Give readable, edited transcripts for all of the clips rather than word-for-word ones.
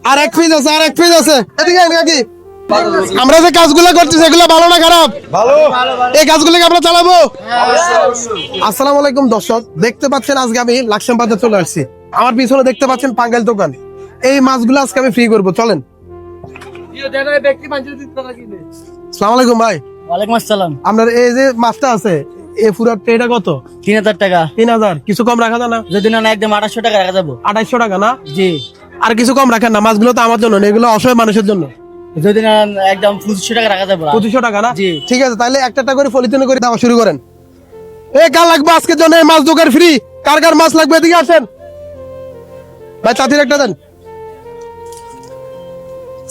আর এক পিস আছে, আর এক পিস আছে। এদিকে আন কাকি। আমরা যে কাজগুলো করছি সেগুলো ভালো না খারাপ? ভালো। এই কাজগুলোকে আমরা চালাবো। আসসালামু আলাইকুম দর্শক, দেখতে পাচ্ছেন আজকে আমি লাকসাম বাজার চলে আসছি। আমার পিছনে দেখতে পাচ্ছেন পাঙ্গাল দোকান। এই মাছগুলো আজকে আমি ফ্রি করবো, চলেন। আসসালামু আলাইকুম ভাই। ওয়ালাইকুম আসসালাম। আপনার এই যে মাছটা আছে, এই পুরো ট্রেটা কত? 3000 টাকা। 3000, কিছু কম রাখা যায় না? যদি না একদম 2800 টাকা রাখা যাবো। 2800 টাকা না? জি। আর কিছু কম রাখেন না? মাছগুলো তো আমার জন্য না, এগুলো অসহায় মানুষের জন্য। যদি না একদম 2500 টাকা রাখা যাবো। 2500 টাকা না? জি। ঠিক আছে, তাহলে একটা করে পলিথিনে করে দেওয়া শুরু করেন। কার লাগবে আজকের জন্য এই মাছ দোকান ফ্রি? কার কার মাছ লাগবে এদিকে আসেন ভাই। চাচির একটা দেন।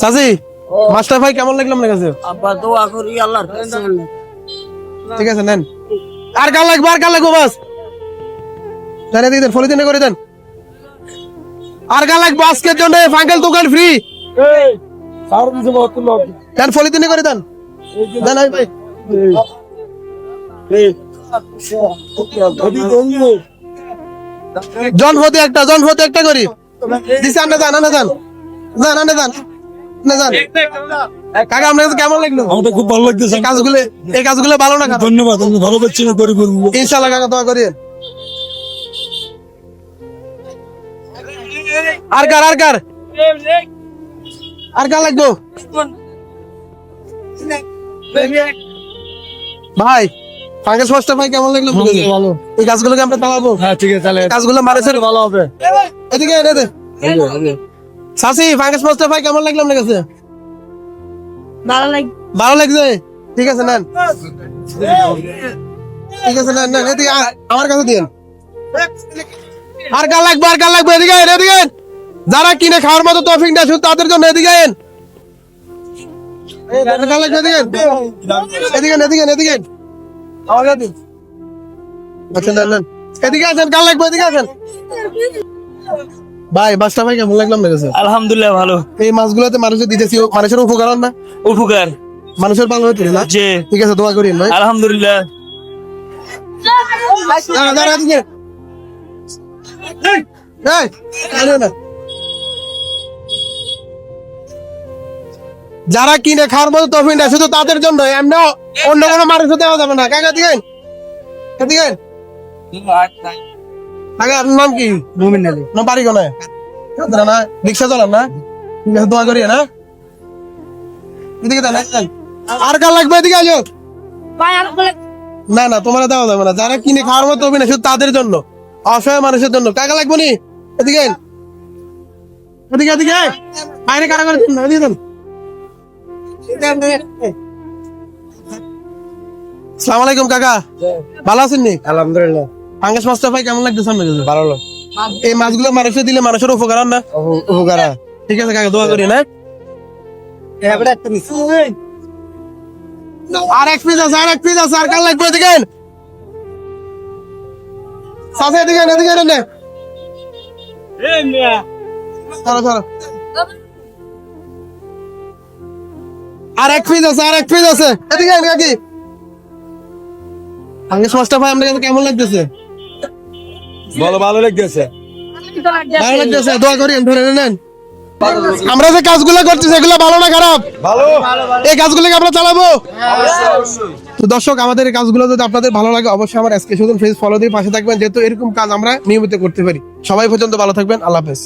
চাচি, মাছটা ভাই কেমন লাগলো আপনার কাছে? আব্বা দোয়া করি আল্লাহর কাছে। ঠিক আছে নেন। আর কার লাগবে, আর কার লাগবে মাছ? দেন এদিকে দেন, পলিথিনে করে দেন। আর কার লাগবে আজকের জন্য ফাঙ্গাল দোকান ফ্রি? দেন পলিথিনে করে দেন। দেন এই ভাই। জনপতি একটা করি দিছি। আনে যান, আনে যান, যান, আনে যান, আনে যান। কাকা আপনার কাছে কেমন লাগলো? আমাদের খুব ভালো লাগতেছে। এই কাজগুলো ভালো না খারাপ? ধন্যবাদ, আমি ভালো করছি না করে করবো ইনশাআল্লাহ কাকা, দোয়া করেন। আর কার, আর কার, আর কার লাগবে ভাই? ফাঙ্গাস মাছটা ভাই কেমন লাগলো? ভালো। এই গাছগুলোকে আমরা চালাবো। হ্যাঁ ঠিক আছে, তাহলে গাছগুলো মানুষের ভালো হবে। এদিকে এনে সাসি, ফাঙ্গাস মাছটা ভাই কেমন লাগলো আপনার কাছে? ভালো লাগছে? ঠিক আছে নেন, ঠিক আছে নেন, নেন। এদিকে আমার কাছে দিন। আর কার লাগবে, আর কার লাগবে? এদিকে আইন, এদিকে আইন। যারা কিনে খাওয়ার মতো তৌফিক না শুধু তাদের জন্য এদিকে আইন। কার লাগবে? এদিকে আইন, এদিকে আইন, এদিকে আইন, এদিকে আইন। আমার কাছে দিন। আচ্ছা নেন, নেন। এদিকে আসেন, কার লাগবে? এদিকে আসেন ভাই। মাছটা ভাই কেমন লাগলো আপনার কাছে? আলহামদুলিল্লাহ ভালো। এই মাছগুলোতে মানুষের দিতেছি, মানুষের উপকার হন না? উপকার। মানুষের ভালো হচ্ছে না? জি। ঠিক আছে, দোয়া করিন ভাই। আলহামদুলিল্লাহ। দাঁড়া, দাঁড়া, এদিকে। এই, আরে না। যারা কিনে খাওয়ার মতো তৌফিক না শুধু তাদের জন্য, এমনি অন্য কোনো মানুষ দেওয়া যাবে না। কাকা দিকেন, এদিকে। কাকা আপনার নাম কি? মুমিন আলী। না বাড়ি কোনায়? না রিক্সা চালান না? ঠিক আছে, দোয়া করি না? এদিকে দেন, দেন। আর কার লাগবে? এদিকে আসো। না না, তোমার দেওয়া যাবে না। যারা কিনে খাওয়ার মতো তৌফিক না শুধু তাদের জন্য, অসহায় মানুষের জন্য। কাকা লাগবে নি? এদিকে এদিকে, এদিকে বাইরে কারা করে দেন, এদিকে দেন। আসসালামু আলাইকুম কাকা, ভালো আছেন নি? আলহামদুলিল্লাহ পাঙ্গাস মাছটা ভাই কেমন লাগতেছে আপনার কাছে? ভালো। এই মাছগুলো মানুষের দিলে মানুষের উপকার হয় না? উপকার। ঠিক আছে কাকা, দোয়া করি না? আর এক পিস আছে, আর এক পিস আছে। আর কার লাগবে? এদিকে সাথে, এদিকে এদিকে নে। চলো চলো। আর এক পিস আছে, আর এক পিস আছে। এদিকে কাকি। পাঙ্গাস মাছটা ভাই আপনার কাছে কেমন লাগতেছে? ভালো, ভালো লাগতেছে। ভালো লাগতেছে, দোয়া করি, ধরে নেন। আমরা যে কাজগুলো করছি সেগুলো ভালো না খারাপ? ভালো। এই কাজগুলোকে আমরা চালাবো। তো দর্শক, আমাদের এই কাজগুলো যদি আপনাদের ভালো লাগে অবশ্যই আমার এসকে সুজন পেজ ফলো দিয়ে পাশে থাকবেন, যেহেতু এরকম কাজ আমরা নিয়মিত করতে পারি। সবাই পর্যন্ত ভালো থাকবেন, আল্লাহ হাফেজ।